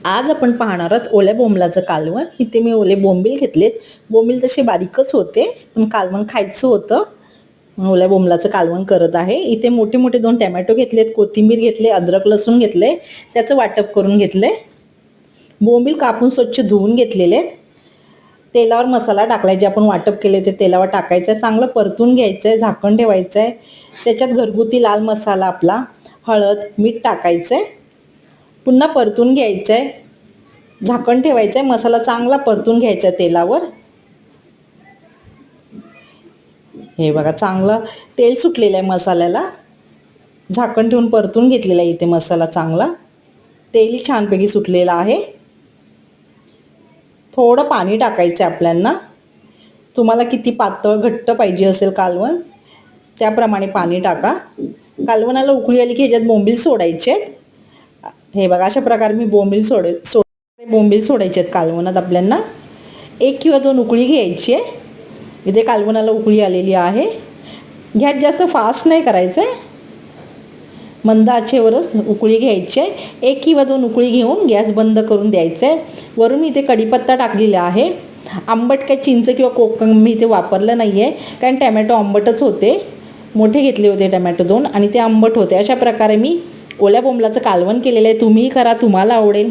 आज आपण पाहणार आहोत ओल्या बोंबलाचं कालवण. इथे मी ओले बोंबील घेतलेत. बोंबील तसे बारीकच होते, पण कालवण खायचं होतं. ओल्या बोंबलाचं कालवण करत आहे. इथे मोठे मोठे 2 टोमॅटो घेतलेत, कोथिंबीर घेतले, अद्रक लसूण घेतले, त्याचं वाटप करून घेतले. बोंबील कापून स्वच्छ धुवून घेतलेले आहेत. तेलावर मसाला टाकलाय, जे आपण वाटप केले ते तेलावर टाकायचं आहे. चांगलं परतून घ्यायचं आहे, झाकण ठेवायचं आहे. त्याच्यात घरगुती लाल मसाला आपला, हळद, मीठ टाकायचं आहे. पुन्हा परतून घ्यायचं आहे, झाकण ठेवायचं आहे. मसाला चांगला परतून घ्यायचा आहे तेलावर. हे बघा, चांगलं तेल सुटलेलं आहे मसाल्याला. झाकण ठेवून परतून घेतलेला आहे इथे मसाला चांगला. तेलही छानपैकी सुटलेलं आहे. थोडं पाणी टाकायचं आहे आपल्याला. तुम्हाला किती पातळ घट्ट पाहिजे असेल कालवण, त्याप्रमाणे पाणी टाका. कालवणाला उकळी आली की ह्याच्यात बोंबील सोडायचे आहेत. हे बघा, अशा प्रकारे मी बोंबील सोडायचे आहेत कालवणात आपल्याला. 1 किंवा 2 उकळी घ्यायची आहे. इथे कालवणाला उकळी आलेली आहे. गॅस जास्त फास्ट नाही करायचं आहे, मंद आचेवरच उकळी घ्यायची आहे. 1 किंवा 2 उकळी घेऊन गॅस बंद करून द्यायचं आहे. वरून इथे कढीपत्ता टाकलेला आहे. आंबट काय चिंच किंवा कोकम मी इथे वापरलं नाही आहे, कारण टॅमॅटो आंबटच होते. मोठे घेतले होते टॅमॅटो 2 आणि ते आंबट होते. अशा प्रकारे मी ओल्या बोंबलाचं कालवण केलेलं आहे. तुम्हीही करा, तुम्हाला आवडेल.